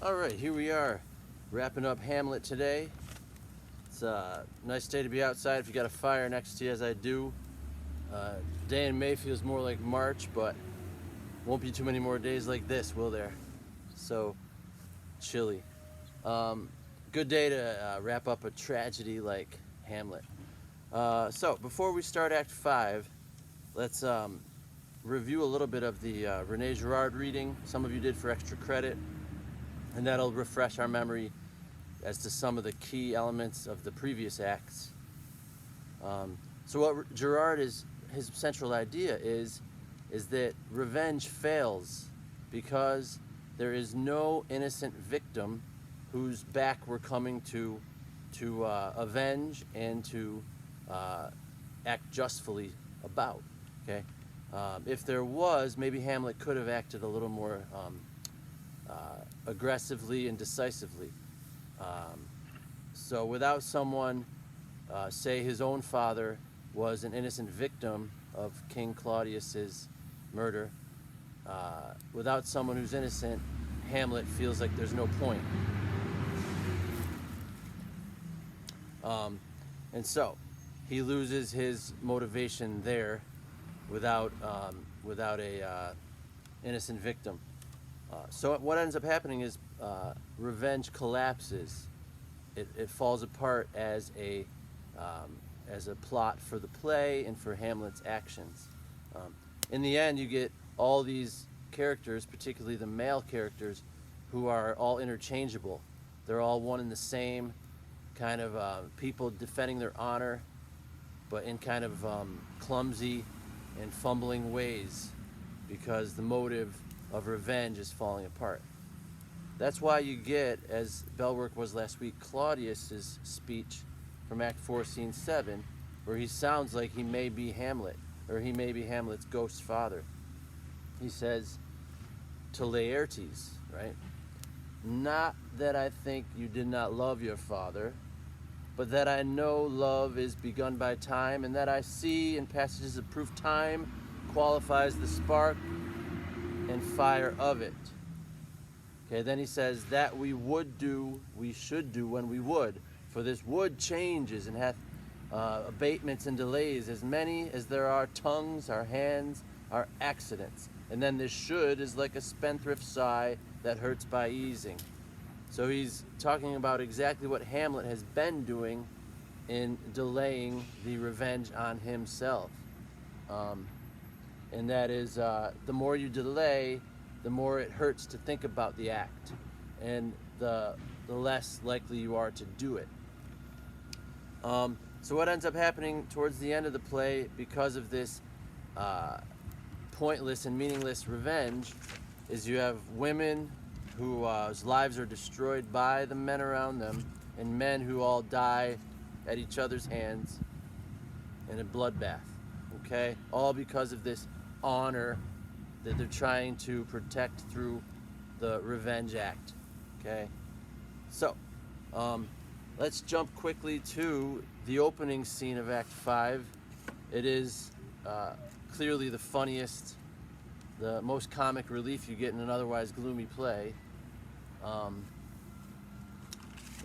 All right, here we are, wrapping up Hamlet today. It's a nice day to be outside if you got a fire next to you, as I do. Day in May feels more like March, but won't be too many more days like this, will there? So chilly. Good day to wrap up a tragedy like Hamlet. So before we start Act 5, let's review a little bit of the Rene Girard reading. Some of you did for extra credit, and that'll refresh our memory as to some of the key elements of the previous acts. So what Girard is, his central idea is that revenge fails because there is no innocent victim whose back we're coming to avenge and to act justly about. Okay, if there was, maybe Hamlet could have acted a little more aggressively and decisively. So without someone, say his own father was an innocent victim of King Claudius's murder, without someone who's innocent, Hamlet feels like there's no point. And so he loses his motivation there without a innocent victim. So what ends up happening is revenge collapses. It falls apart as a plot for the play and for Hamlet's actions. In the end, you get all these characters, particularly the male characters, who are all interchangeable. They're all one and the same, kind of people defending their honor, but in kind of clumsy and fumbling ways, because the motive of revenge is falling apart. That's why you get, as Bellwork was last week, Claudius's speech from Act 4, Scene 7, where he sounds like he may be Hamlet, or he may be Hamlet's ghost father. He says to Laertes, right? Not that I think you did not love your father, but that I know love is begun by time, and that I see in passages of proof time qualifies the spark and fire of it. Okay, then he says, that we would do, we should do when we would, for this would changes and hath abatements and delays, as many as there are tongues, our hands, our accidents. And then this should is like a spendthrift sigh that hurts by easing. So he's talking about exactly what Hamlet has been doing in delaying the revenge on himself. And that is, the more you delay, the more it hurts to think about the act, and the less likely you are to do it. So what ends up happening towards the end of the play, because of this pointless and meaningless revenge, is you have women whose lives are destroyed by the men around them, and men who all die at each other's hands in a bloodbath. Okay? All because of this honor that they're trying to protect through the revenge act. Okay? So, let's jump quickly to the opening scene of Act 5. It is clearly the funniest, the most comic relief you get in an otherwise gloomy play.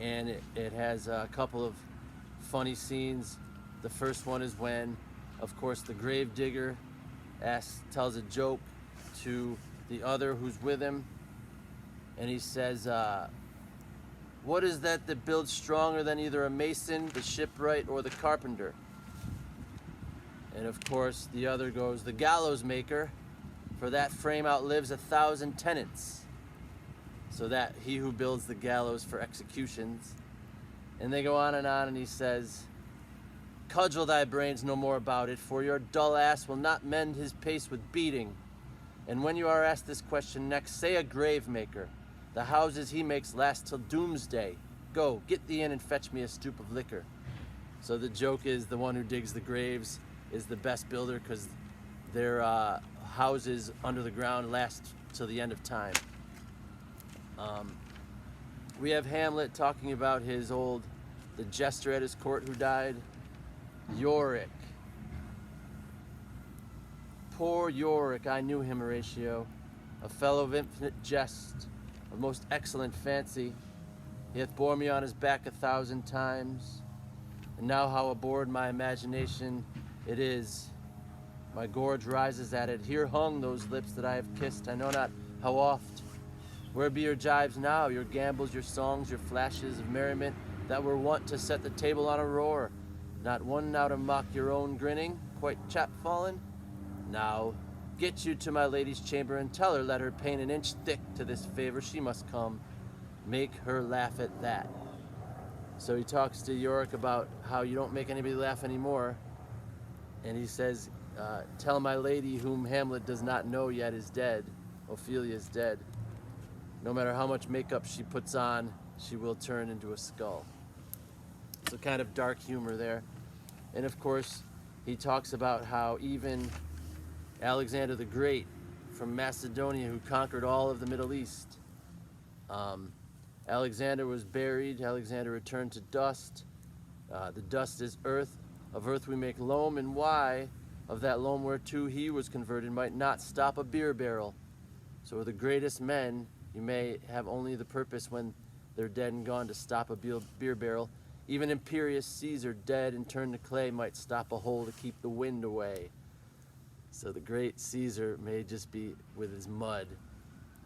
And it has a couple of funny scenes. The first one is when, of course, the grave digger tells a joke to the other who's with him, and he says, what is that builds stronger than either a mason, the shipwright, or the carpenter? And of course the other goes, the gallows maker, for that frame outlives 1,000 tenants. So that he who builds the gallows for executions. And they go on, and he says, cudgel thy brains no more about it, for your dull ass will not mend his pace with beating. And when you are asked this question next, say a grave maker. The houses he makes last till doomsday. Go, get thee in and fetch me a stoop of liquor. So the joke is the one who digs the graves is the best builder, because their houses under the ground last till the end of time. We have Hamlet talking about the jester at his court who died, Yorick. Poor Yorick, I knew him, Horatio, a fellow of infinite jest, of most excellent fancy. He hath bore me on his back 1,000 times, and now how aboard my imagination it is, my gorge rises at it. Here hung those lips that I have kissed, I know not how oft. Where be your jibes now, your gambols, your songs, your flashes of merriment that were wont to set the table on a roar? Not one now to mock your own grinning, quite chapfallen? Now, get you to my lady's chamber and tell her, let her paint an inch thick to this favor she must come. Make her laugh at that. So he talks to Yorick about how you don't make anybody laugh anymore. And he says, tell my lady whom Hamlet does not know yet is dead. Ophelia is dead. No matter how much makeup she puts on, she will turn into a skull. So kind of dark humor there. And of course, he talks about how even Alexander the Great from Macedonia, who conquered all of the Middle East, Alexander was buried, Alexander returned to dust. The dust is earth, of earth we make loam, and why of that loam whereto he was converted might not stop a beer barrel. So the greatest men, you may have only the purpose when they're dead and gone to stop a beer barrel. Even imperious Caesar, dead and turned to clay, might stop a hole to keep the wind away. So the great Caesar may just be with his mud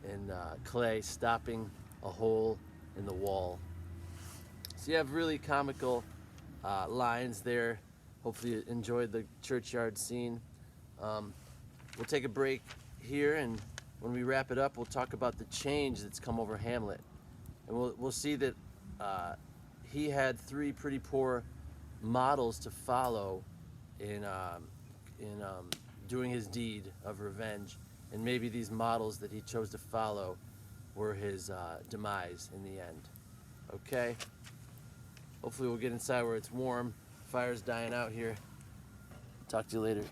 and clay stopping a hole in the wall. So you have really comical lines there. Hopefully you enjoyed the churchyard scene. We'll take a break here, and when we wrap it up, we'll talk about the change that's come over Hamlet. And we'll see that he had three pretty poor models to follow in doing his deed of revenge. And maybe these models that he chose to follow were his demise in the end. Okay? Hopefully we'll get inside where it's warm. Fire's dying out here. Talk to you later.